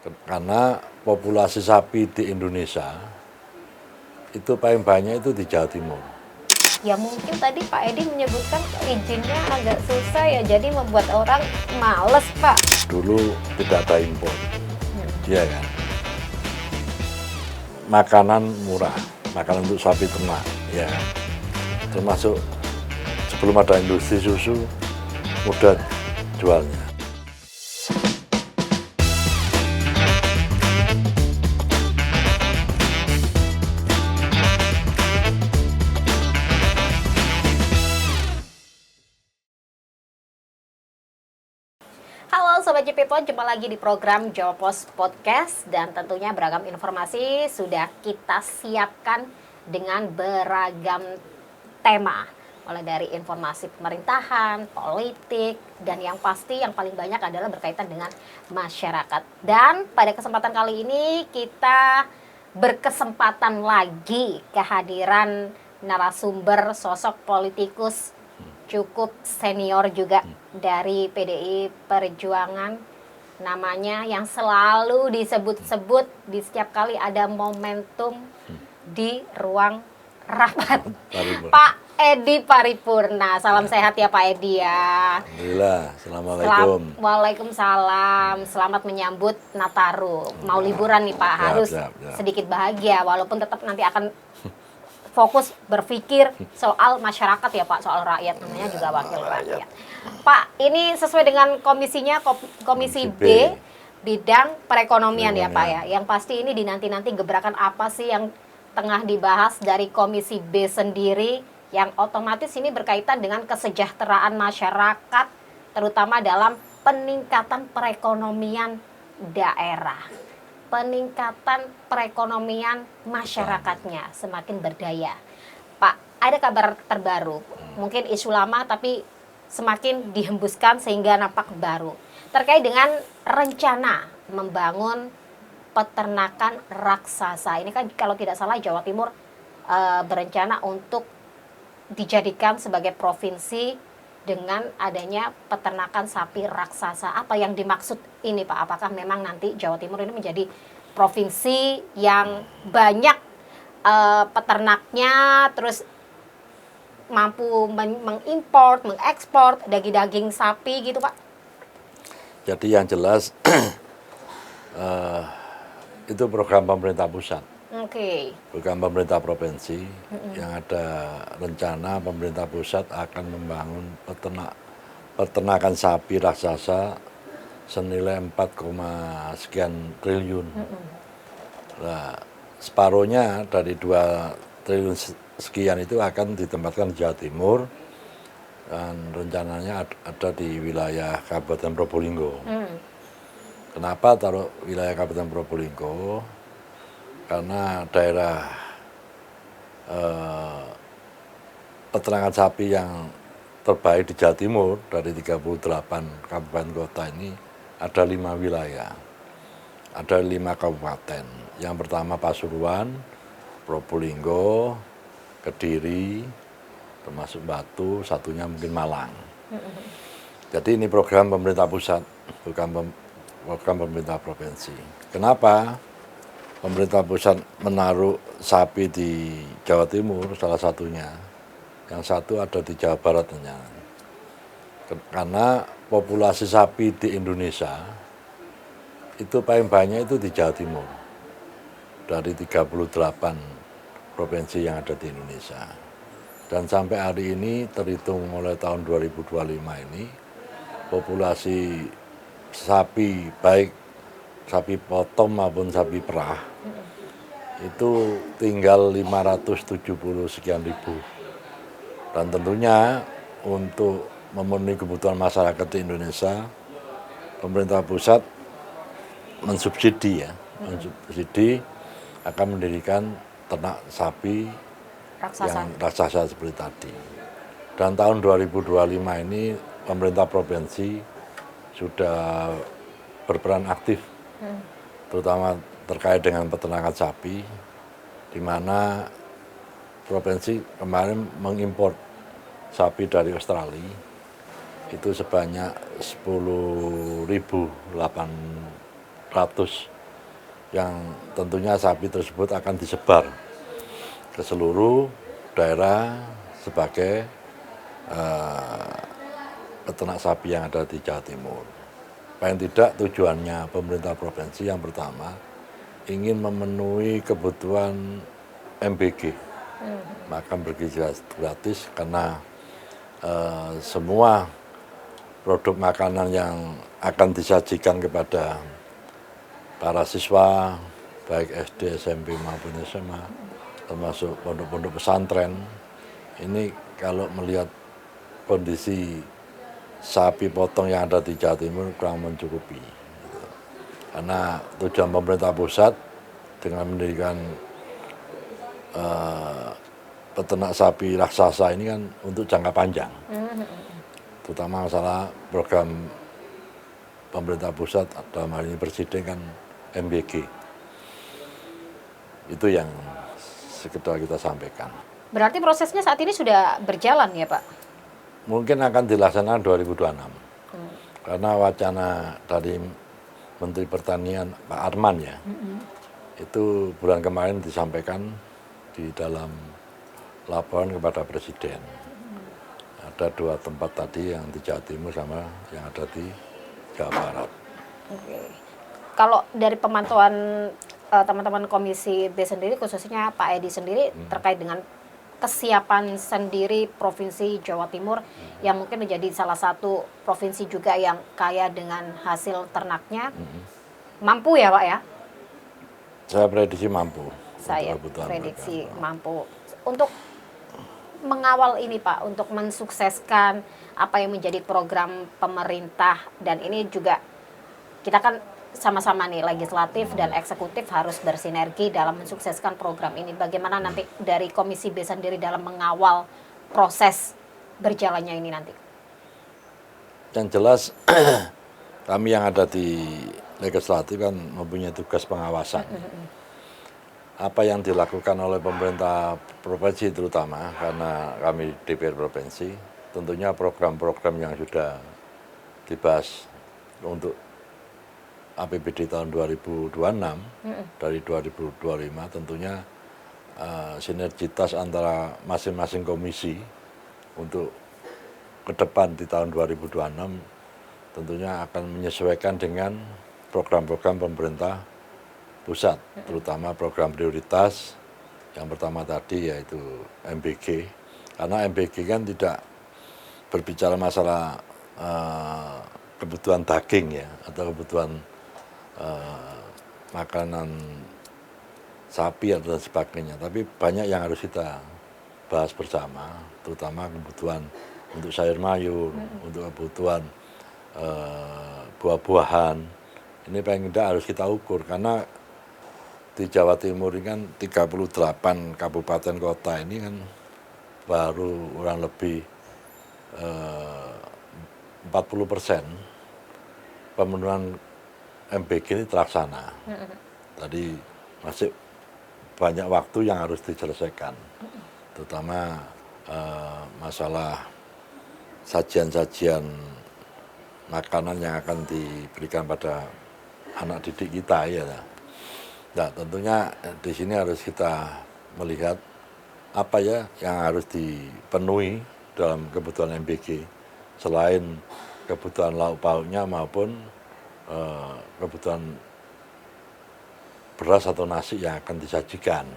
Karena populasi sapi di Indonesia itu paling banyak itu di Jawa Timur. Ya mungkin tadi Pak Edi menyebutkan izinnya agak susah ya, jadi membuat orang males Pak. Dulu tidak ada impor, iya kan. Makanan murah, makanan untuk sapi ternak, ya kan. Termasuk sebelum ada industri susu, mudah jualnya. Halo Sobat JPPO, jumpa lagi di program Jawa Pos Podcast. Dan tentunya beragam informasi sudah kita siapkan dengan beragam tema. Mulai dari informasi pemerintahan, politik, dan yang pasti yang paling banyak adalah berkaitan dengan masyarakat. Dan pada kesempatan kali ini kita berkesempatan lagi kehadiran narasumber sosok politikus cukup senior juga dari PDI Perjuangan, namanya yang selalu disebut-sebut di setiap kali ada momentum di ruang rapat. Pak Edi Paripurna. Salam sehat ya Pak Edi ya. Alhamdulillah, Assalamualaikum. Waalaikumsalam. Selamat menyambut Nataru. Mau liburan nih Pak, harus sedikit bahagia walaupun tetap nanti akan fokus berpikir soal masyarakat ya Pak, soal rakyat, namanya juga wakil rakyat. Pak, ini sesuai dengan komisinya, Komisi B, bidang perekonomian ya Pak ya. Yang pasti ini dinanti-nanti gebrakan apa sih yang tengah dibahas dari Komisi B sendiri, yang otomatis ini berkaitan dengan kesejahteraan masyarakat, terutama dalam peningkatan perekonomian daerah. Peningkatan perekonomian masyarakatnya semakin berdaya. Pak, ada kabar terbaru, mungkin isu lama tapi semakin dihembuskan sehingga nampak baru, terkait dengan rencana membangun peternakan raksasa. Ini kan kalau tidak salah Jawa Timur berencana untuk dijadikan sebagai provinsi dengan adanya peternakan sapi raksasa. Apa yang dimaksud ini Pak? Apakah memang nanti Jawa Timur ini menjadi provinsi yang banyak peternaknya, terus mampu mengimpor, mengekspor daging-daging sapi gitu Pak? Jadi yang jelas itu program pemerintah pusat. Oke. Bukan pemerintah provinsi, yang ada rencana pemerintah pusat akan membangun peternakan sapi raksasa senilai 4, sekian triliun. Nah, separuhnya dari 2 triliun sekian itu akan ditempatkan di Jawa Timur, dan rencananya ada di wilayah Kabupaten Probolinggo. Kenapa taruh wilayah Kabupaten Probolinggo? Karena daerah peternakan sapi yang terbaik di Jawa Timur dari 38 kabupaten kota ini ada 5 wilayah, ada 5 kabupaten. Yang pertama Pasuruan, Probolinggo, Kediri, termasuk Batu, satunya mungkin Malang. Jadi ini program pemerintah pusat, bukan program pemerintah provinsi. Kenapa pemerintah pusat menaruh sapi di Jawa Timur? Salah satunya, yang satu ada di Jawa Barat. Karena populasi sapi di Indonesia itu paling banyak itu di Jawa Timur, dari 38 provinsi yang ada di Indonesia. Dan sampai hari ini, terhitung mulai tahun 2025 ini, populasi sapi, baik sapi potong maupun sapi perah, itu tinggal 570 sekian ribu. Dan tentunya untuk memenuhi kebutuhan masyarakat di Indonesia, pemerintah pusat mensubsidi akan mendirikan ternak sapi yang raksasa seperti tadi. Dan tahun 2025 ini pemerintah provinsi sudah berperan aktif, terutama terkait dengan peternakan sapi, di mana provinsi kemarin mengimpor sapi dari Australia itu sebanyak 10.800 yang tentunya sapi tersebut akan disebar ke seluruh daerah sebagai peternak sapi yang ada di Jawa Timur. Paling tidak tujuannya pemerintah provinsi yang pertama ingin memenuhi kebutuhan MBG, makan bergizi gratis, karena semua produk makanan yang akan disajikan kepada para siswa baik SD, SMP maupun SMA, termasuk pondok-pondok pesantren, ini kalau melihat kondisi sapi potong yang ada di Jawa Timur kurang mencukupi. Karena tujuan pemerintah pusat dengan mendirikan peternak sapi raksasa ini kan untuk jangka panjang, terutama masalah program pemerintah pusat, dalam hal ini presiden kan MBG. Itu yang sekedar kita sampaikan. Berarti prosesnya saat ini sudah berjalan ya Pak? Mungkin akan dilaksanakan 2026. Karena wacana dari Menteri Pertanian Pak Arman ya, itu bulan kemarin disampaikan di dalam laporan kepada Presiden. Ada 2 tempat tadi, yang di Jawa Timur sama yang ada di Jawa Barat. Oke. Kalau dari pemantauan teman-teman Komisi B sendiri, khususnya Pak Edi sendiri, terkait dengan kesiapan sendiri Provinsi Jawa Timur yang mungkin menjadi salah satu provinsi juga yang kaya dengan hasil ternaknya, mampu ya Pak ya? Saya prediksi mampu. Saya prediksi mampu untuk mengawal ini Pak, untuk mensukseskan apa yang menjadi program pemerintah, dan ini juga kita kan sama-sama nih, legislatif dan eksekutif harus bersinergi dalam mensukseskan program ini. Bagaimana nanti dari Komisi B sendiri dalam mengawal proses berjalannya ini nanti? Yang jelas kami yang ada di legislatif kan mempunyai tugas pengawasan. Apa yang dilakukan oleh pemerintah provinsi terutama, karena kami DPR provinsi, tentunya program-program yang sudah dibahas untuk APBD tahun 2026 dari 2025, tentunya sinergitas antara masing-masing komisi untuk ke depan di tahun 2026 tentunya akan menyesuaikan dengan program-program pemerintah pusat, terutama program prioritas. Yang pertama tadi yaitu MBG, karena MBG kan tidak berbicara masalah kebutuhan daging ya, atau kebutuhan makanan sapi atau dan sebagainya, tapi banyak yang harus kita bahas bersama, terutama kebutuhan untuk sayur mayur, untuk kebutuhan buah-buahan. Ini paling tidak harus kita ukur, karena di Jawa Timur ini kan 38 kabupaten kota ini kan baru kurang lebih 40% pemenuhan MBG ini terlaksana. Tadi masih banyak waktu yang harus diselesaikan, terutama masalah sajian-sajian makanan yang akan diberikan pada anak didik kita ya. Nah, tentunya di sini harus kita melihat apa ya yang harus dipenuhi dalam kebutuhan MBG, selain kebutuhan lauk pauknya maupun kebutuhan beras atau nasi yang akan disajikan.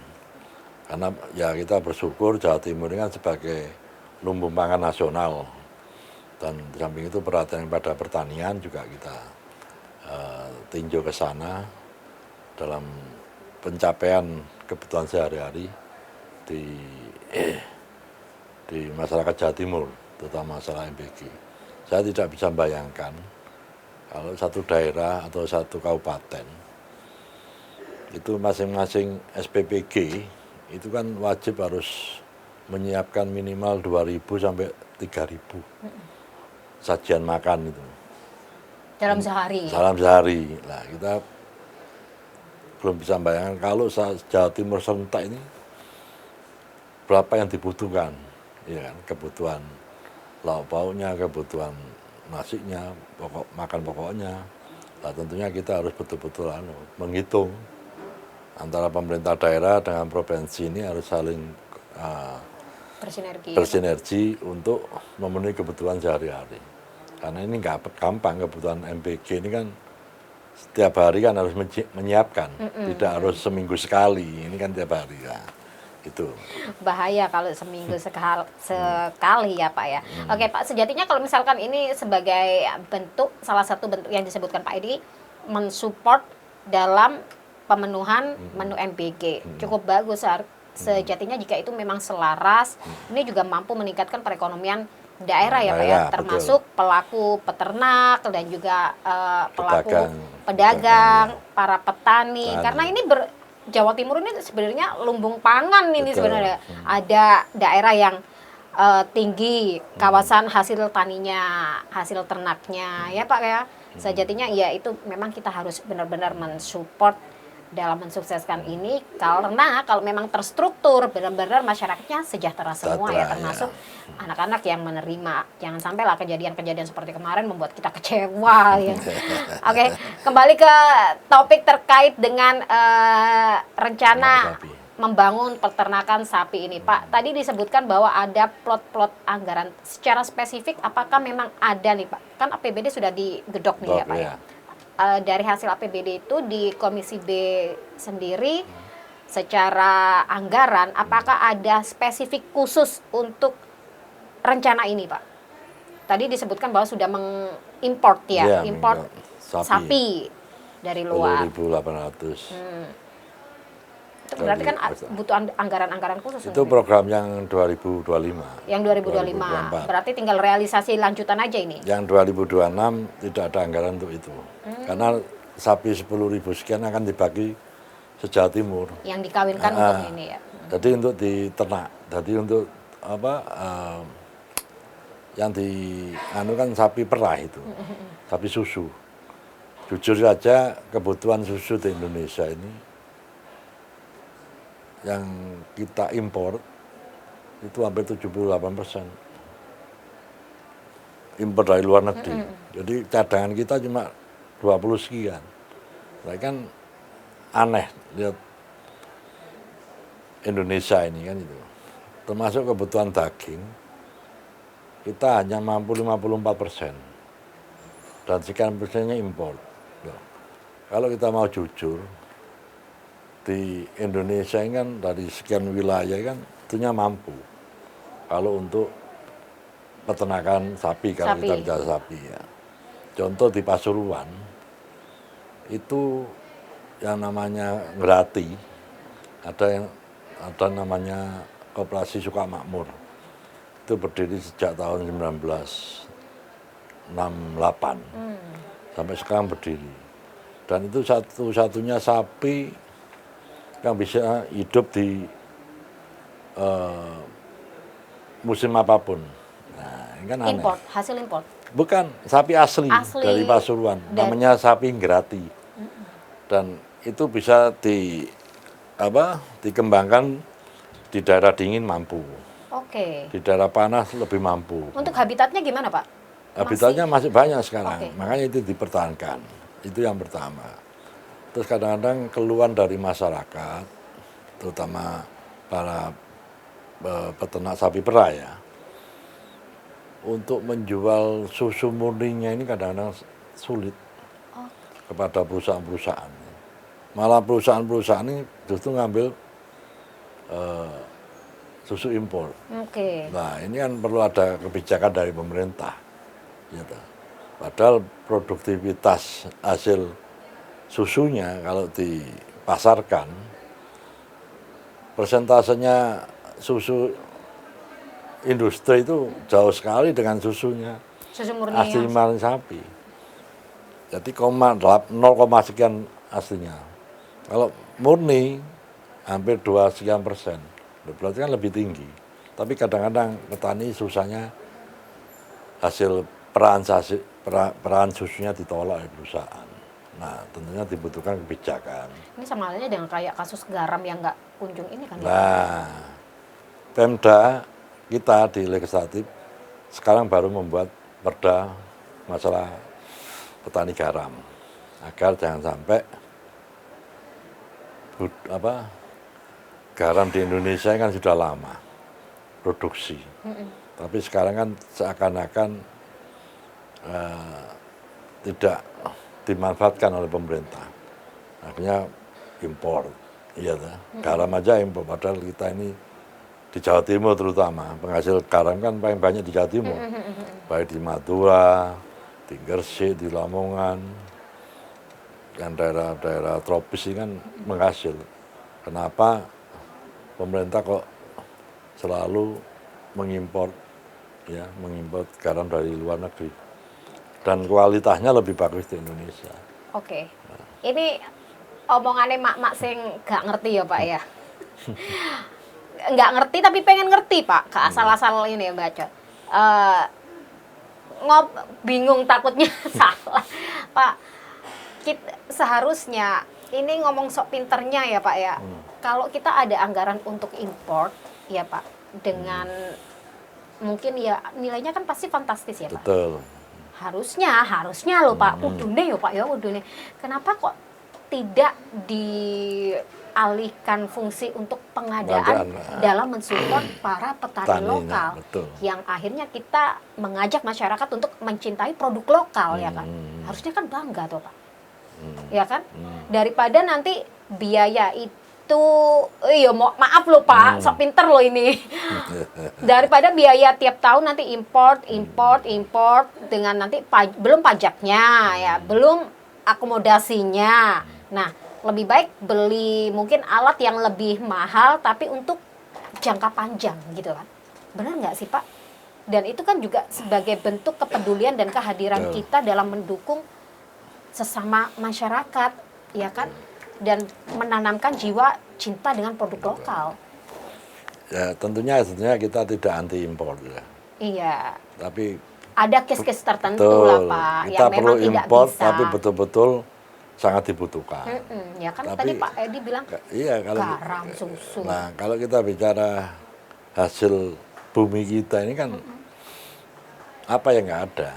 Karena ya kita bersyukur Jawa Timur ini kan sebagai lumbung pangan nasional, dan di samping itu perhatian pada pertanian juga kita tinjau ke sana dalam pencapaian kebutuhan sehari-hari di masyarakat Jawa Timur, terutama masalah MBG. Saya tidak bisa bayangkan kalau satu daerah atau satu kabupaten itu masing-masing SPPG itu kan wajib harus menyiapkan minimal 2.000 sampai 3.000 sajian makan itu. Dalam sehari? Dalam sehari. Nah, kita belum bisa bayangkan kalau Jawa Timur serentak ini berapa yang dibutuhkan. Ya kan? Kebutuhan lauk pauknya, kebutuhan nasinya, makan pokoknya. Nah, tentunya kita harus betul-betul menghitung antara pemerintah daerah dengan provinsi ini harus saling Bersinergi. bersinergi untuk memenuhi kebutuhan sehari-hari. Karena ini nggak gampang, kebutuhan MBG ini kan setiap hari kan harus menyiapkan, tidak harus seminggu sekali, ini kan tiap hari ya. Itu Bahaya kalau seminggu sekali ya Pak ya. Oke Pak, sejatinya kalau misalkan ini sebagai bentuk, salah satu bentuk yang disebutkan Pak Edi, mensupport dalam pemenuhan menu MBG. Cukup bagus, sejatinya jika itu memang selaras, ini juga mampu meningkatkan perekonomian daerah ya Pak ya, termasuk betul. Pelaku peternak dan juga pelaku pedagang, para petani. Karena ini Jawa Timur ini sebenarnya lumbung pangan ini sebenarnya. Ada daerah yang tinggi kawasan hasil taninya, hasil ternaknya ya Pak ya. Sejatinya ya itu memang kita harus benar-benar mensupport dalam mensukseskan ini, karena kalau memang terstruktur benar-benar masyarakatnya sejahtera semua ya, termasuk anak-anak yang menerima. Jangan sampailah kejadian-kejadian seperti kemarin membuat kita kecewa ya. Oke, kembali ke topik terkait dengan rencana membangun peternakan sapi ini Pak. Tadi disebutkan bahwa ada plot-plot anggaran. Secara spesifik apakah memang ada nih Pak? Kan APBD sudah digedok nih ya Pak ya. Dari hasil APBD itu di Komisi B sendiri secara anggaran, apakah ada spesifik khusus untuk rencana ini Pak? Tadi disebutkan bahwa sudah mengimport ya, import sapi dari luar. 10.800. Itu berarti kan butuh anggaran-anggaran khusus. Itu program yang 2025. Yang 2025. Berarti tinggal realisasi lanjutan aja ini. Yang 2026 tidak ada anggaran untuk itu. Karena sapi 10.000 sekian akan dibagi se-Jawa Timur. Yang dikawinkan untuk ini ya. Jadi untuk diternak. Jadi untuk apa yang kan sapi perah itu. Sapi susu. Jujur saja kebutuhan susu di Indonesia ini yang kita impor itu hampir 78% impor dari luar negeri. Jadi cadangan kita cuma 20 sekian. Nah, kan aneh lihat Indonesia ini kan itu. Termasuk kebutuhan daging kita hanya mampu 54%. Dan sekian persennya impor. Nah, kalau kita mau jujur, di Indonesia ini kan dari sekian wilayah kan tentunya mampu kalau untuk peternakan sapi, kalau kita bicara sapi ya. Contoh di Pasuruan itu yang namanya Ngerati, ada namanya Koperasi Sukamakmur, itu berdiri sejak tahun 1968 sampai sekarang berdiri, dan itu satu-satunya sapi yang bisa hidup di musim apapun. Nah, ini kan aneh. Import, hasil import? Bukan, sapi asli dari Pasuruan. Namanya sapi Ngerati. Dan itu bisa dikembangkan di daerah dingin mampu. Oke. Di daerah panas lebih mampu. Untuk habitatnya gimana Pak? Habitatnya masih banyak sekarang. Makanya itu dipertahankan. Itu yang pertama. Terus kadang-kadang keluhan dari masyarakat, terutama para peternak sapi perah ya, untuk menjual susu murninya ini kadang-kadang sulit kepada perusahaan-perusahaan. Malah perusahaan-perusahaan ini justru ngambil susu impor. Nah, ini kan perlu ada kebijakan dari pemerintah. Gitu. Padahal produktivitas hasil susunya kalau dipasarkan, persentasenya susu industri itu jauh sekali dengan susunya susu murni asli sapi. Jadi 0, sekian aslinya. Kalau murni hampir 2 sekian persen. Berarti kan lebih tinggi. Tapi kadang-kadang petani susahnya hasil perahan susunya ditolak oleh perusahaan. Nah, tentunya dibutuhkan kebijakan. Ini sama halnya dengan kayak kasus garam yang nggak kunjung ini kan? Nah, Pemda kita di legislatif sekarang baru membuat perda masalah petani garam, agar jangan sampai garam di Indonesia kan sudah lama produksi. Tapi sekarang kan seakan-akan tidak dimanfaatkan oleh pemerintah. Akhirnya impor. Iya, garam aja impor. Padahal kita ini di Jawa Timur terutama penghasil garam kan paling banyak di Jawa Timur. Baik di Madura, di Gresik, di Lamongan, dan daerah-daerah tropis ini kan menghasil. Kenapa pemerintah kok selalu mengimpor garam dari luar negeri dan kualitasnya lebih bagus di Indonesia. Oke. Ini omongannya mak-mak sing gak ngerti ya Pak ya. Nggak ngerti tapi pengen ngerti Pak, ke asal-asal ini ya baca. Bingung takutnya salah. Pak, seharusnya ini ngomong sok pinternya ya Pak ya. Kalau kita ada anggaran untuk import ya Pak, dengan mungkin ya nilainya kan pasti fantastis ya Pak. Betul. Harusnya loh Pak, udune ya Pak ya, udune. Kenapa kok tidak dialihkan fungsi untuk pengadaan dalam mensupport para petani lokal, betul. Yang akhirnya kita mengajak masyarakat untuk mencintai produk lokal ya kan, harusnya kan bangga tuh Pak, ya kan, daripada nanti biaya itu, maaf loh Pak, sok pinter loh ini, daripada biaya tiap tahun nanti import dengan nanti belum pajaknya ya, belum akomodasinya. Nah, lebih baik beli mungkin alat yang lebih mahal tapi untuk jangka panjang gitu kan. Benar nggak sih Pak? Dan itu kan juga sebagai bentuk kepedulian dan kehadiran kita dalam mendukung sesama masyarakat, ya kan? Dan menanamkan jiwa cinta dengan produk lokal. Ya, tentunya kita tidak anti impor ya. Iya. Tapi ada case-case tertentu lah Pak, kita yang perlu memang tidak impor, bisa. tapi betul-betul sangat dibutuhkan. Ya kan tapi, tadi Pak Edi bilang garam, susu. Nah, kalau kita bicara hasil bumi kita ini kan apa yang nggak ada,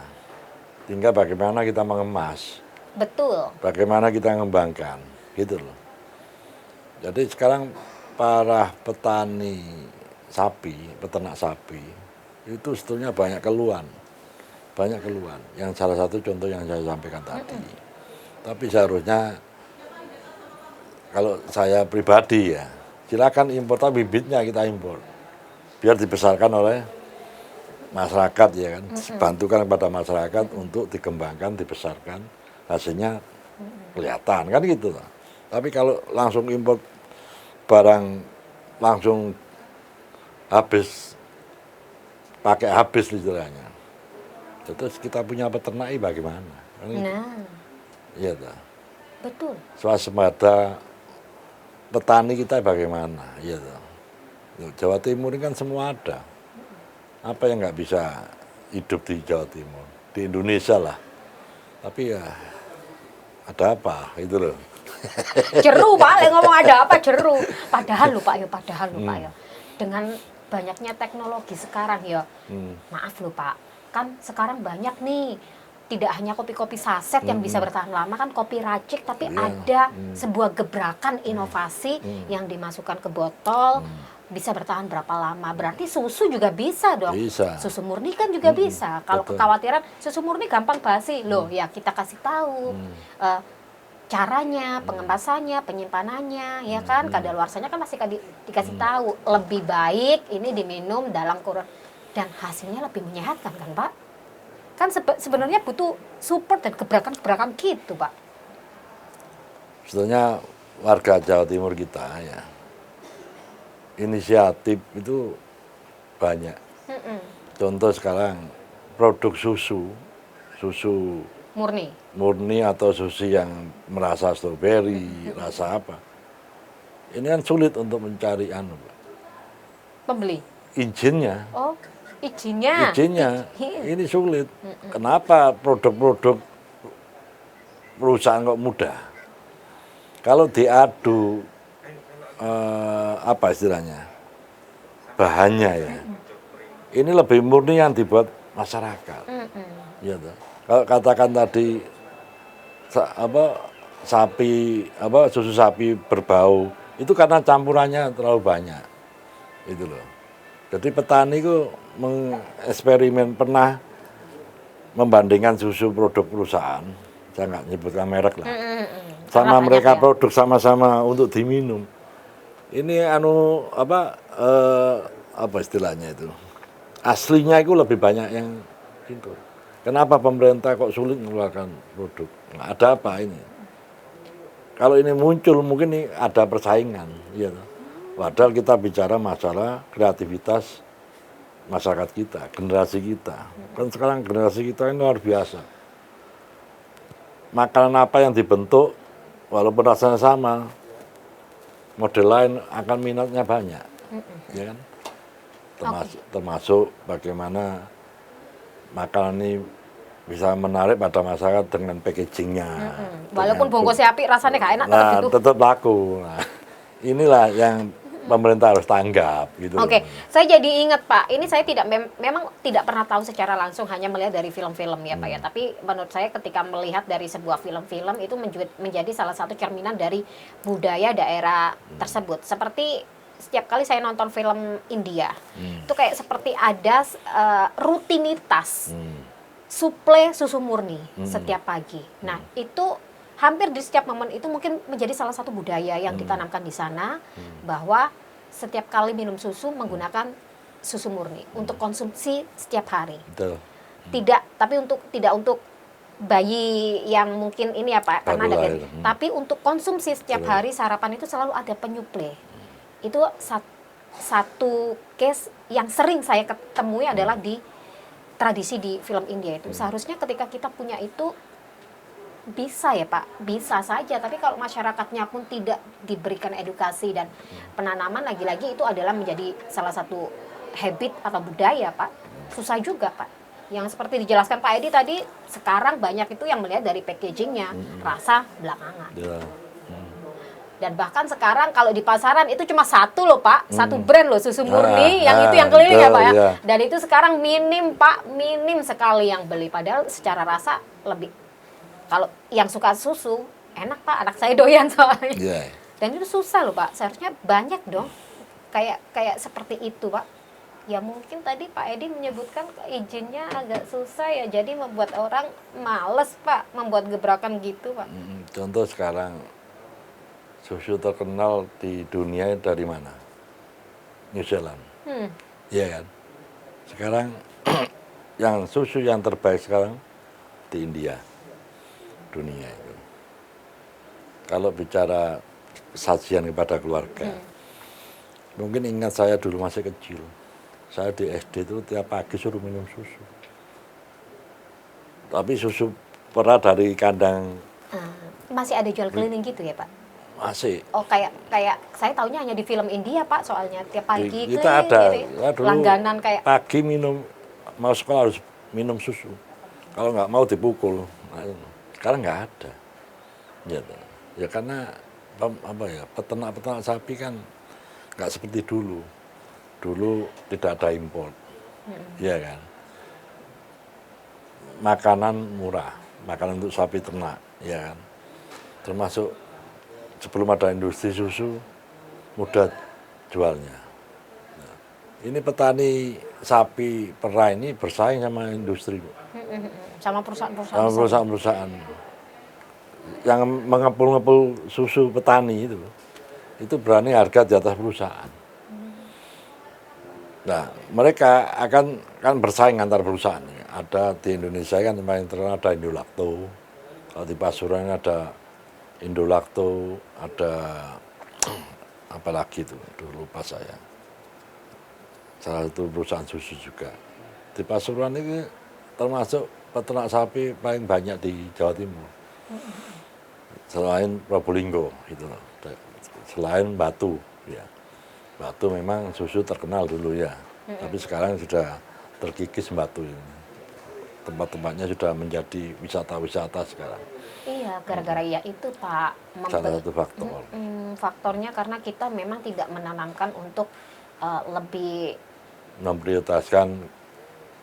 tinggal bagaimana kita mengemas. Betul. Bagaimana kita mengembangkan, gitu loh. Jadi sekarang para petani sapi, peternak sapi, itu sebetulnya banyak keluhan. Yang salah satu contoh yang saya sampaikan tadi. Tapi seharusnya kalau saya pribadi ya, silakan impor, tapi bibitnya kita impor. Biar dibesarkan oleh masyarakat ya kan. Bantukan kepada masyarakat untuk dikembangkan, dibesarkan. Hasilnya kelihatan kan gitu. Tapi kalau langsung impor barang langsung pakai habis istilahnya. Terus kita punya peternak bagaimana? Kan iya tak? Betul. Swasembada petani kita bagaimana? Iya tak? Jawa Timur ini kan semua ada. Apa yang nggak bisa hidup di Jawa Timur? Di Indonesia lah. Tapi ya ada apa? Itu loh. Jeru Pak, ngomong ada apa jeru. Padahal lupa ya. Dengan banyaknya teknologi sekarang ya. Maaf loh Pak. Kan sekarang banyak nih. Tidak hanya kopi-kopi saset yang bisa bertahan lama, kan kopi racik, tapi ada sebuah gebrakan inovasi yang dimasukkan ke botol, bisa bertahan berapa lama. Berarti susu juga bisa dong. Bisa. Susu murni kan juga bisa. Kalau kekhawatiran susu murni gampang basi, loh ya kita kasih tahu caranya, pengemasannya, penyimpanannya, ya kan. Kadaluarsanya kan masih dikasih tahu. Lebih baik ini diminum dalam kurun, dan hasilnya lebih menyehatkan kan Pak? Kan sebenarnya butuh support dan gebrakan-gebrakan gitu Pak. Sebetulnya warga Jawa Timur kita ya, inisiatif itu banyak. Contoh sekarang produk susu murni atau susu yang merasa stroberi, rasa apa. Ini kan sulit untuk mencari pembeli. Izinnya. Oh, izinnya. Ini sulit. Kenapa produk-produk perusahaan kok mudah? Kalau diadu apa istilahnya? Bahannya ya. Ini lebih murni yang dibuat masyarakat. Ya, kalau katakan tadi sapi susu sapi berbau itu karena campurannya terlalu banyak itu loh. Jadi petani itu mengeksperimen, pernah membandingkan susu produk perusahaan, saya nggak nyebutkan merek lah, sama Karena mereka banyak ya. produk sama-sama untuk diminum. Ini apa istilahnya itu? Aslinya itu lebih banyak yang itu. Kenapa pemerintah kok sulit mengeluarkan produk? Nah, ada apa ini? Kalau ini muncul mungkin ini ada persaingan, ya. Padahal kita bicara masalah kreativitas masyarakat kita, generasi kita. Kan sekarang generasi kita ini luar biasa. Makanan apa yang dibentuk, walaupun rasanya sama, model lain akan minatnya banyak, ya kan? Termasuk bagaimana makanan ini bisa menarik pada masyarakat dengan packagingnya. Walaupun bungkusnya api rasanya gak enak tetap gitu. Tetap laku. Nah, inilah yang pemerintah harus tanggap gitu. Oke, saya jadi ingat Pak, ini saya memang tidak pernah tahu secara langsung, hanya melihat dari film-film ya Pak ya. Tapi menurut saya ketika melihat dari sebuah film-film itu menjadi salah satu cerminan dari budaya daerah tersebut. Seperti setiap kali saya nonton film India, itu kayak seperti ada rutinitas suplai susu murni setiap pagi. Nah itu hampir di setiap momen itu mungkin menjadi salah satu budaya yang ditanamkan di sana, bahwa setiap kali minum susu menggunakan susu murni untuk konsumsi setiap hari. Betul. Tidak untuk bayi yang mungkin ini ya Pak, karena ada tapi untuk konsumsi setiap hari sarapan itu selalu ada penyuplai. Itu satu case yang sering saya ketemui adalah di tradisi di film India itu. Seharusnya ketika kita punya itu bisa ya Pak, bisa saja. Tapi kalau masyarakatnya pun tidak diberikan edukasi dan penanaman, lagi-lagi itu adalah menjadi salah satu habit atau budaya Pak. Susah juga Pak. Yang seperti dijelaskan Pak Edi tadi, sekarang banyak itu yang melihat dari packagingnya, rasa belakangan. Ya. Dan bahkan sekarang kalau di pasaran itu cuma satu loh Pak, satu brand loh susu murni, itu yang keliling ya Pak ya. Iya. Dan itu sekarang minim Pak, minim sekali yang beli. Padahal secara rasa lebih, kalau yang suka susu enak Pak, anak saya doyan soalnya. Yeah. Dan itu susah loh Pak, seharusnya banyak dong kayak seperti itu Pak. Ya mungkin tadi Pak Edi menyebutkan izinnya agak susah ya, jadi membuat orang males Pak, membuat gebrakan gitu Pak. Contoh sekarang susu terkenal di dunia dari mana? New Zealand. Iya kan? Sekarang yang susu yang terbaik sekarang di India. Dunia itu. Kalau bicara sajian kepada keluarga, mungkin ingat saya dulu masih kecil. Saya di SD itu tiap pagi suruh minum susu. Tapi susu pernah dari kandang. Masih ada jual keliling gitu ya Pak? Masih. Oh kayak saya taunya hanya di film India Pak, soalnya tiap pagi kita ada dulu langganan kayak pagi minum, mau sekolah harus minum susu, kalau nggak mau dipukul. Nah, sekarang nggak ada ya karena peternak sapi kan nggak seperti dulu tidak ada impor, ya kan, makanan murah, makanan untuk sapi ternak, ya kan, termasuk sebelum ada industri susu, mudah jualnya. Nah, ini petani sapi perah ini bersaing sama industri. sama perusahaan-perusahaan. Sama perusahaan-perusahaan yang mengepul-ngepul susu petani itu berani harga di atas perusahaan. Nah, mereka kan bersaing antar perusahaan. Ada di Indonesia kan yang paling terkenal ada Indolacto. Kalau di Pasuruan ada Indolacto, ada apa lagi itu, lupa saya. Salah satu perusahaan susu juga. Di Pasuruan ini termasuk peternak sapi paling banyak di Jawa Timur. Selain Probolinggo itu, selain Batu, ya. Batu memang susu terkenal dulu ya, tapi sekarang sudah terkikis Batu ini. Tempat-tempatnya sudah menjadi wisata-wisata sekarang. Iya, gara-gara ya itu Pak. Salah satu faktor. Faktornya karena kita memang tidak menanamkan untuk lebih memprioritaskan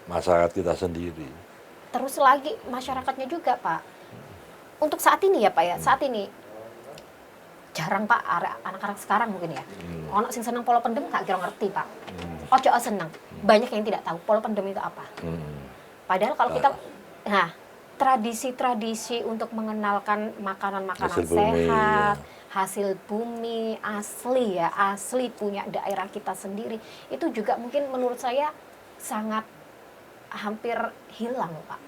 masyarakat kita sendiri. Terus lagi masyarakatnya juga Pak. untuk saat ini ya Pak ya, saat ini jarang Pak anak-anak sekarang mungkin ya. Ono sing seneng polo pendem gak kira ngerti Pak. Ojo seneng. Banyak yang tidak tahu polo pendem itu apa. Padahal kalau kita tradisi-tradisi untuk mengenalkan makanan-makanan Hasil bumi, sehat, ya. hasil bumi asli ya, asli punya daerah kita sendiri, itu juga mungkin menurut saya sangat hampir hilang Pak.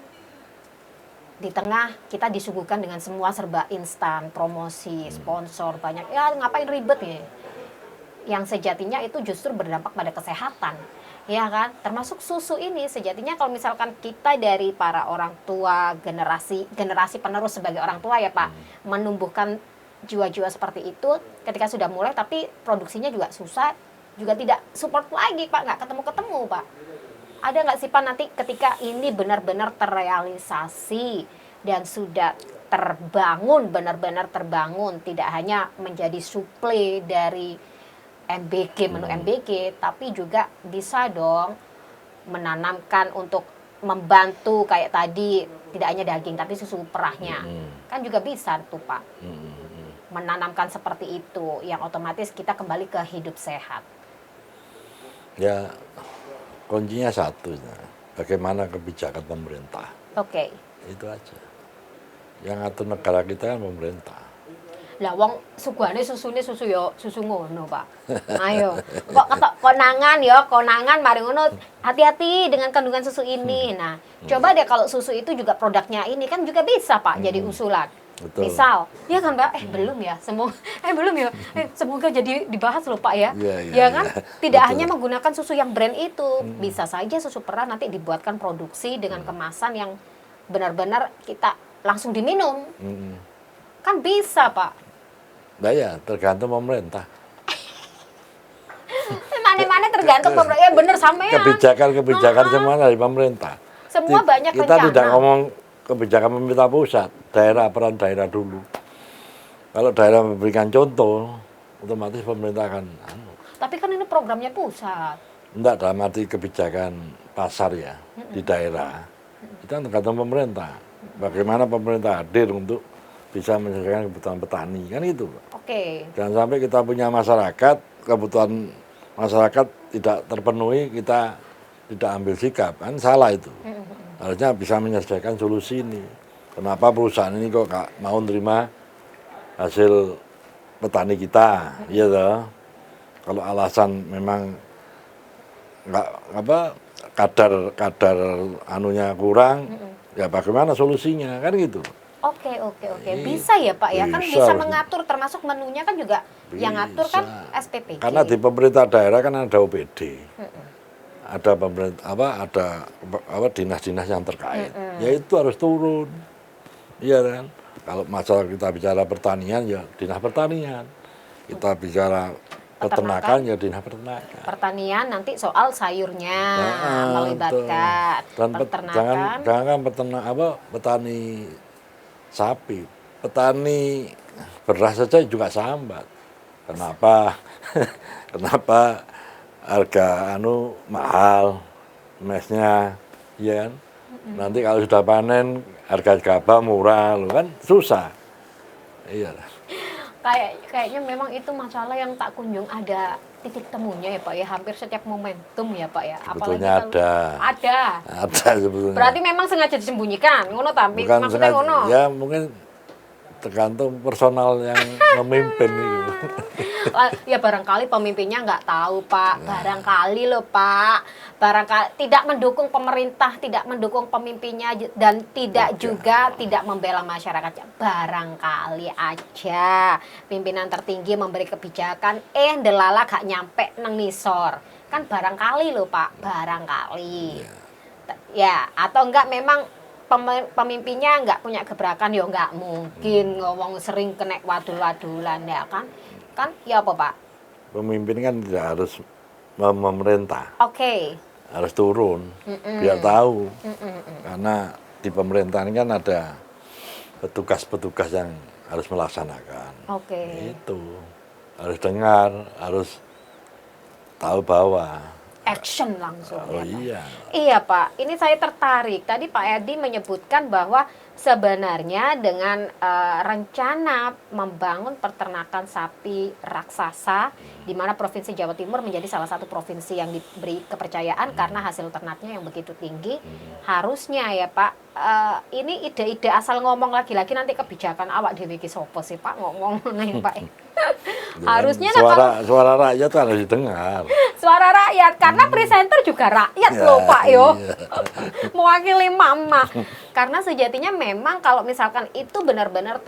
Di tengah kita disuguhkan dengan semua serba instan, promosi, sponsor banyak, ya ngapain ribet ya. Yang sejatinya itu justru berdampak pada kesehatan, ya kan? Termasuk susu ini sejatinya kalau misalkan kita dari para orang tua, generasi penerus sebagai orang tua ya Pak, menumbuhkan jiwa-jiwa seperti itu ketika sudah mulai tapi produksinya juga susah, juga tidak support lagi Pak, nggak ketemu-ketemu Pak. Ada nggak sih Pak nanti ketika ini benar-benar terrealisasi dan sudah terbangun, benar-benar terbangun, tidak hanya menjadi suplai dari MBG, menu MBG, tapi juga bisa dong menanamkan untuk membantu kayak tadi, tidak hanya daging tapi susu perahnya. Kan juga bisa tuh Pak. Menanamkan seperti itu, yang otomatis kita kembali ke hidup sehat. Ya, kuncinya satu, bagaimana kebijakan pemerintah. Oke. Itu aja. Yang ngatur negara kita kan pemerintah. Lah wong suguhane susune susu yo susu ngono, Pak. Ayo. Kok ketok konangan mari ngono, hati-hati dengan kandungan susu ini. Nah, coba deh kalau susu itu juga produknya ini kan juga bisa, Pak, jadi usulan. Betul. Misal, ya kan Mbak, belum ya, belum ya, semoga jadi dibahas loh Pak ya, ya kan, tidak hanya menggunakan susu yang brand itu, bisa saja susu perah nanti dibuatkan produksi dengan kemasan yang benar-benar kita langsung diminum, kan bisa Pak. Nah ya, tergantung pemerintah. Mana-mana tergantung pemerintah, ya bener sampean. Kebijakan semua dari pemerintah. Semua banyak kita rencana. Tidak ngomong kebijakan pemerintah pusat, peran daerah dulu. Kalau daerah memberikan contoh, otomatis pemerintah akan. Tapi kan ini programnya pusat. Enggak, dalam arti kebijakan pasar ya di daerah. Itu tergantung pemerintah. Bagaimana pemerintah hadir untuk bisa menyelesaikan kebutuhan petani, kan itu. Oke. Jangan sampai kita punya masyarakat, kebutuhan masyarakat tidak terpenuhi, kita tidak ambil sikap, kan salah itu. Harusnya bisa menyelesaikan solusi ini. Kenapa perusahaan ini kok gak mau terima hasil petani kita, iya toh? Kalau alasan memang nggak kadar anunya kurang, ya bagaimana solusinya, kan gitu. Oke. Bisa ya Pak ya, kan bisa harusnya. mengatur termasuk menunya kan juga yang ngatur kan SPPG. Karena di pemerintah daerah kan ada OPD. Ada pemerintah ada dinas-dinas yang terkait. Ya itu harus turun. Iya kan? Kalau masalah kita bicara pertanian ya dinas pertanian. Kita bicara peternakan ya dinas peternakan. Pertanian nanti soal sayurnya melibatkan peternakan. Jangan petani sapi, petani beras saja juga sambat. Kenapa? Kenapa harga mahal mesnya, ya kan? Nanti kalau sudah panen harga gabah murah, loh kan susah. Iya. Kayaknya memang itu masalah yang tak kunjung ada titik temunya ya Pak ya, hampir setiap momentum ya Pak ya. Sebetulnya ada sebetulnya. Berarti memang sengaja disembunyikan, ngono tapi maksudnya ngono. Ya mungkin tergantung personal yang memimpin itu. Ya barangkali pemimpinnya nggak tahu Pak, barangkali loh Pak, barangkali tidak mendukung pemerintah, tidak mendukung pemimpinnya dan tidak juga tidak membela masyarakatnya. Barangkali aja pimpinan tertinggi memberi kebijakan, ndelala gak nyampe nang nisor, kan barangkali loh Pak, barangkali. Ya atau enggak memang pemimpinnya nggak punya gebrakan, ya nggak mungkin ngomong sering kena wadul-wadulan ya kan ya apa Pak? Pemimpin kan tidak harus memerintah. Oke. Harus turun biar tahu. Karena di pemerintahan kan ada petugas-petugas yang harus melaksanakan. Oke. Itu harus dengar, harus tahu bahwa action langsung. Oh ya, Pak. iya. Iya Pak, ini saya tertarik. Tadi Pak Edi menyebutkan bahwa sebenarnya dengan rencana membangun peternakan sapi raksasa, di mana Provinsi Jawa Timur menjadi salah satu provinsi yang diberi kepercayaan karena hasil ternaknya yang begitu tinggi, harusnya ya Pak, ini ide-ide asal ngomong lagi-lagi nanti kebijakan awak dhewe iki sopo sih Pak ngomong nih Pak. Harusnya suara rakyat kan harus didengar. Suara rakyat karena presenter juga rakyat Ya, loh Pak yo. iya. Mewakili mama. Karena sejatinya memang kalau misalkan itu benar-benar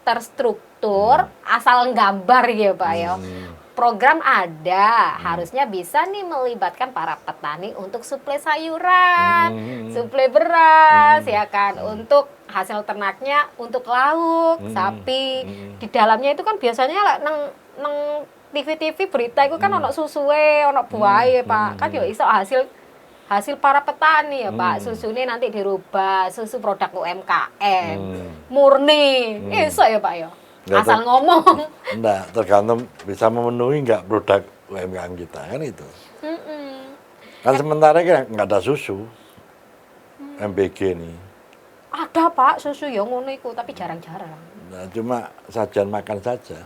terstruktur asal gambar ya Pak yo. Program ada, harusnya bisa nih melibatkan para petani untuk suplai sayuran, suplai beras ya kan, untuk hasil ternaknya untuk lauk, sapi. Di dalamnya itu kan biasanya nang TV-TV berita itu kan ono susue, ono buahe, Pak. Kan yo iso hasil para petani ya, Pak. Susune nanti dirubah susu produk UMKM. Murni. Iso ya, Pak ya. Asal ngomong. Enggak, tergantung bisa memenuhi nggak produk UMKM kita kan itu. Kan sementara kan nggak ada susu MBG ini. Ada Pak susu ya ngono iku, tapi jarang-jarang. Nah, cuma sajian makan saja.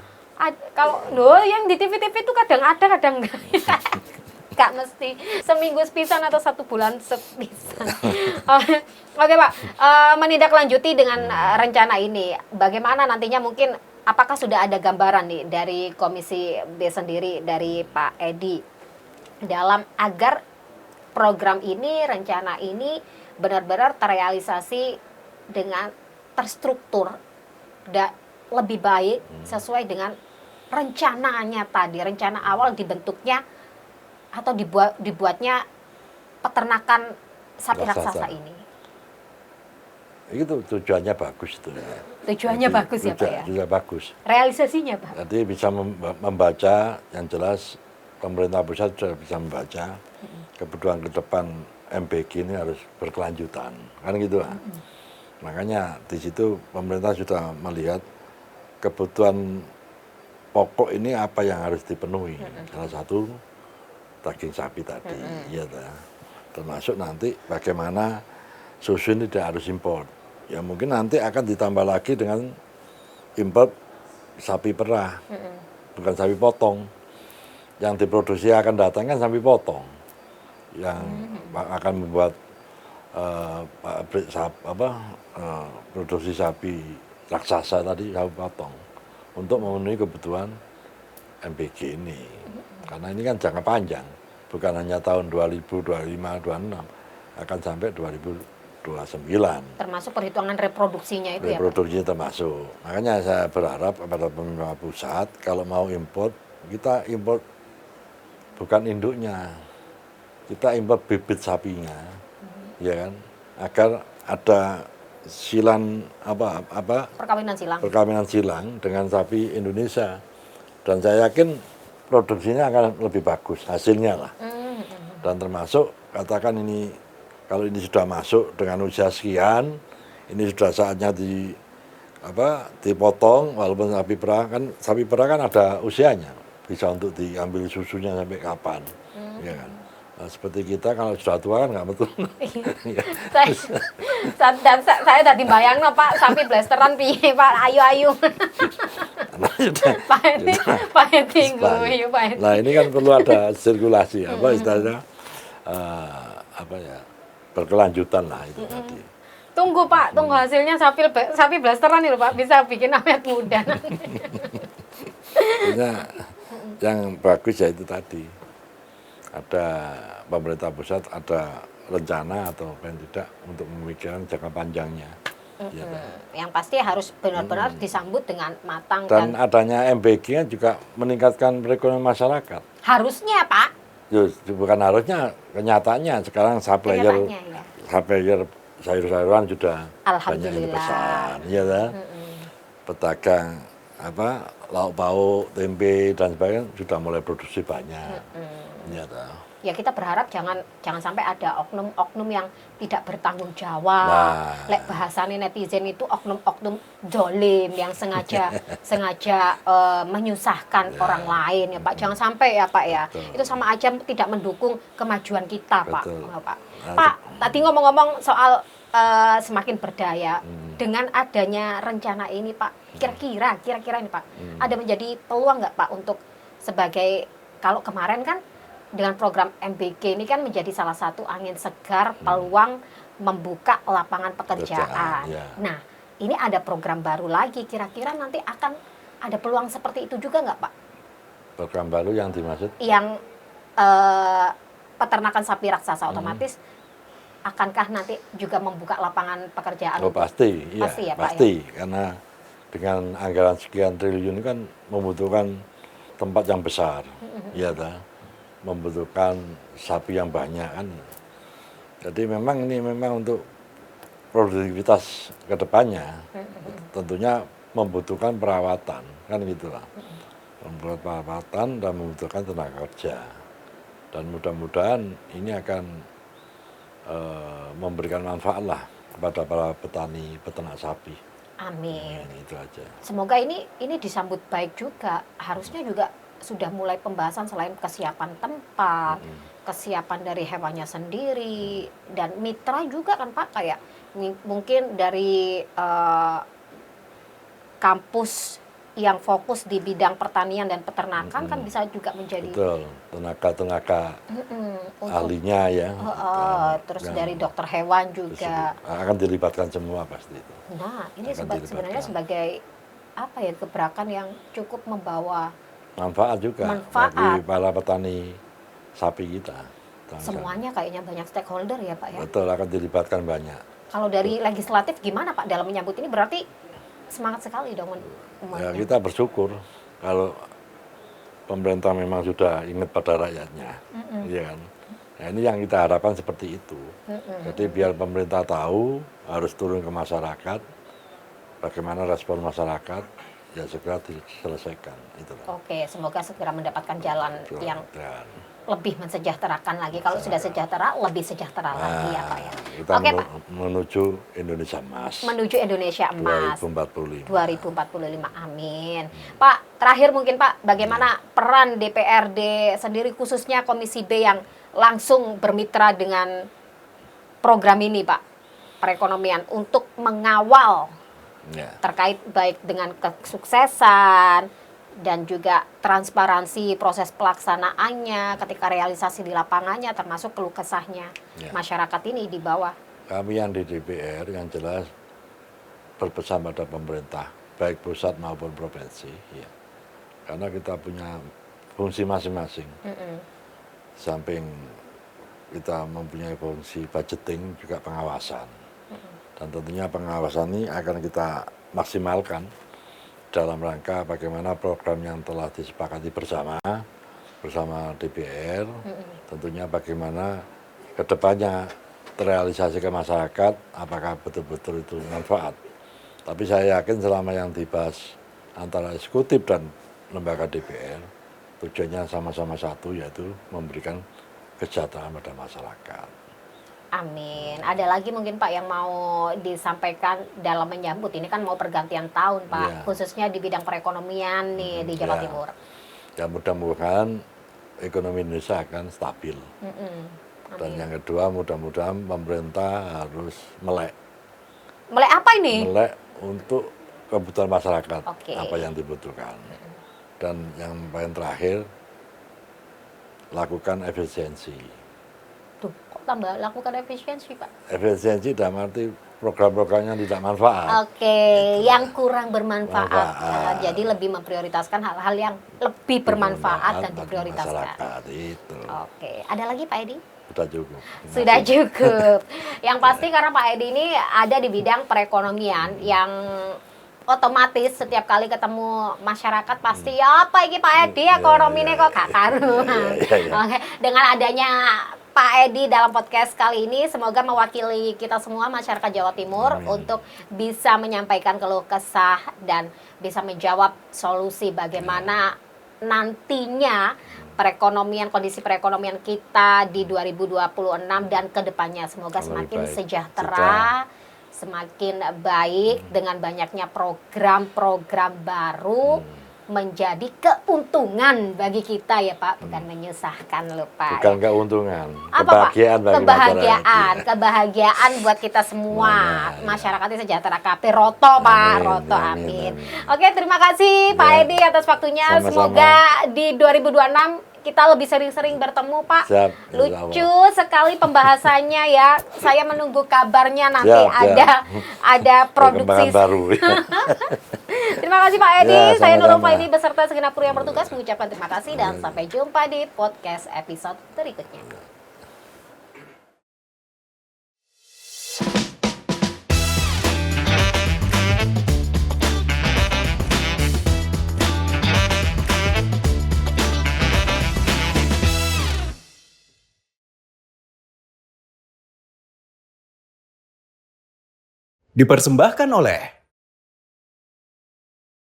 Kalau yang di TV-TV itu kadang ada kadang enggak. Gak mesti seminggu sepisan atau 1 bulan sepisan. Oke Pak, menindaklanjuti dengan rencana ini, bagaimana nantinya mungkin apakah sudah ada gambaran nih dari Komisi B sendiri dari Pak Edi dalam agar program ini, rencana ini benar-benar terrealisasi dengan terstruktur dan lebih baik sesuai dengan rencananya tadi, rencana awal dibentuknya atau dibuatnya peternakan sapi raksasa ini. Itu tujuannya bagus itu. Tujuannya jadi, bagus ya Pak ya? Tujuannya bagus. Realisasinya Pak? Jadi bisa membaca, yang jelas pemerintah pusat sudah bisa membaca kebutuhan ke depan MBG ini harus berkelanjutan. Kan gitu lah. Makanya di situ pemerintah sudah melihat kebutuhan pokok ini apa yang harus dipenuhi. Salah satu daging sapi tadi, ya, termasuk nanti bagaimana susu ini tidak harus impor. Ya mungkin nanti akan ditambah lagi dengan impor sapi perah, bukan sapi potong. Yang diproduksi akan datang kan sapi potong, yang akan membuat produksi sapi raksasa tadi, sapi potong, untuk memenuhi kebutuhan MBG ini. Karena ini kan jangka panjang, bukan hanya tahun 2025, 26, akan sampai 2029. Termasuk perhitungan reproduksinya itu ya Pak? Reproduksinya termasuk. Makanya saya berharap kepada pemerintah pusat, kalau mau import, kita import bukan induknya, kita import bibit sapinya, ya kan, agar ada perkawinan silang dengan sapi Indonesia, dan saya yakin produksinya akan lebih bagus hasilnya lah. Dan termasuk katakan ini kalau ini sudah masuk dengan usia sekian, ini sudah saatnya dipotong, walaupun sapi perah kan ada usianya, bisa untuk diambil susunya sampai kapan, ya kan. Nah, seperti kita kalau sudah tua kan nggak betul. saya tadi bayang Pak, sapi blasteran piye Pak, ayu. Pak Edi guyu Pak Edi. Nah ini kan perlu ada sirkulasi, istilahnya berkelanjutan lah itu tadi. Tunggu Pak, tunggu hasilnya sapi blasteran itu Pak, bisa bikin awet muda. Yang bagus ya itu tadi. Ada pemerintah pusat, ada rencana atau yang tidak untuk memikirkan jangka panjangnya. Yang pasti harus benar-benar disambut dengan matang. Dan adanya MBG juga meningkatkan perekonomian masyarakat. Harusnya Pak. Bukan harusnya, kenyataannya sekarang supplier sayur-sayuran sudah banyak yang dipesan. Ya, pedagang lauk pauk, tempe dan sebagainya sudah mulai produksi banyak. Iya dah. Ya kita berharap jangan sampai ada oknum-oknum yang tidak bertanggung jawab. Nah. Lek bahasane netizen itu oknum-oknum jolim yang sengaja menyusahkan orang lain ya Pak. Jangan sampai ya Pak ya. Betul. Itu sama aja tidak mendukung kemajuan kita Pak. Betul. Pak. Nah, Pak, tadi ngomong-ngomong soal semakin berdaya dengan adanya rencana ini Pak. Kira-kira ini Pak, ada menjadi peluang nggak Pak untuk sebagai kalau kemarin kan dengan program MBG ini kan menjadi salah satu angin segar peluang membuka lapangan pekerjaan. Ya. Nah, ini ada program baru lagi. Kira-kira nanti akan ada peluang seperti itu juga nggak Pak? Program baru yang dimaksud? Yang peternakan sapi raksasa otomatis akankah nanti juga membuka lapangan pekerjaan? Oh pasti, iya, pasti ya Pak. Pasti, Ya? karena dengan anggaran sekian triliun kan membutuhkan tempat yang besar, ya dah. Membutuhkan sapi yang banyak kan. Jadi memang ini memang untuk produktivitas kedepannya tentunya membutuhkan perawatan kan gitulah. Membuat perawatan dan membutuhkan tenaga kerja. Dan mudah-mudahan ini akan memberikan manfaat lah kepada para petani peternak sapi. Amin. Nah, itu aja. Semoga ini disambut baik juga. Harusnya juga sudah mulai pembahasan selain kesiapan tempat, kesiapan dari hewannya sendiri, dan mitra juga kan Pak, kayak mungkin dari kampus yang fokus di bidang pertanian dan peternakan kan bisa juga menjadi betul, tenaga ahlinya ya. terus dari dokter hewan juga akan dilibatkan semua pasti itu. Nah, ini sebenarnya sebagai apa ya, gebrakan yang cukup membawa manfaat juga bagi para petani sapi kita. Semuanya kayaknya banyak stakeholder ya Pak ya. Betul, akan dilibatkan banyak. Kalau dari legislatif gimana Pak dalam menyambut ini? Berarti semangat sekali dong. Ya, kita bersyukur kalau pemerintah memang sudah ingat pada rakyatnya, ya kan. Nah, ini yang kita harapkan seperti itu. Jadi biar pemerintah tahu harus turun ke masyarakat, bagaimana respon masyarakat, ya segera diselesaikan. Itulah. Oke, semoga segera mendapatkan jalan yang lebih mensejahterakan lagi. Kalau sudah sejahtera, lebih sejahtera lagi ya Pak ya. Kita menuju Indonesia Emas. Menuju Indonesia Emas 2045. Amin. Pak, terakhir mungkin Pak, bagaimana peran DPRD sendiri khususnya Komisi B yang langsung bermitra dengan program ini Pak, perekonomian untuk mengawal terkait baik dengan kesuksesan dan juga transparansi proses pelaksanaannya ketika realisasi di lapangannya, termasuk keluh kesahnya masyarakat ini di bawah. Kami yang di DPR yang jelas berpesan pada pemerintah baik pusat maupun provinsi ya. Karena kita punya fungsi masing-masing. Samping kita mempunyai fungsi budgeting juga pengawasan. Dan tentunya pengawasan ini akan kita maksimalkan dalam rangka bagaimana program yang telah disepakati bersama DPR, tentunya bagaimana kedepannya terrealisasi ke masyarakat, apakah betul-betul itu manfaat. Tapi saya yakin selama yang dibahas antara eksekutif dan lembaga DPR, tujuannya sama-sama satu, yaitu memberikan kesejahteraan pada masyarakat. Amin. Ada lagi mungkin Pak yang mau disampaikan dalam menyambut ini kan mau pergantian tahun Pak, khususnya di bidang perekonomian nih di Jawa Timur. Ya mudah-mudahan ekonomi Indonesia akan stabil. Dan yang kedua mudah-mudahan pemerintah harus melek. Melek apa ini? Melek untuk kebutuhan masyarakat, apa yang dibutuhkan. Dan yang paling terakhir, lakukan efisiensi. Tuh, kok tambah lakukan efisiensi Pak? Efisiensi dalam arti program-programnya tidak manfaat. Yang kurang bermanfaat. Jadi lebih memprioritaskan hal-hal yang lebih bermanfaat dan diprioritaskan. Itu. Ada lagi Pak Edi? Sudah cukup. Yang pasti karena Pak Edi ini ada di bidang perekonomian yang otomatis setiap kali ketemu masyarakat pasti ya apa ini Pak Edi ekonominya kok gak karuan. Dengan adanya Pak Edi dalam podcast kali ini semoga mewakili kita semua masyarakat Jawa Timur untuk bisa menyampaikan keluh kesah dan bisa menjawab solusi bagaimana nantinya kondisi perekonomian kita di 2026 dan kedepannya. Semoga semakin sejahtera, semakin baik dengan banyaknya program-program baru. Menjadi keuntungan bagi kita ya Pak, bukan menyusahkan loh Pak. Bukan keuntungan, apa, kebahagiaan Pak? Kebahagiaan, kebahagiaan buat kita semua. Masyarakatnya sejahtera KP Roto Pak, Roto amin. Oke, terima kasih Pak Edi atas waktunya. Sama-sama. Semoga di 2026 kita lebih sering-sering bertemu Pak. Siap, Lucu sekali pembahasannya ya. Saya menunggu kabarnya nanti ada produksi baru. Terima kasih Pak Edi. Ya, saya Nurul sama-sama. Faidi beserta segenap kru yang bertugas mengucapkan terima kasih dan sampai jumpa di podcast episode berikutnya. Dipersembahkan oleh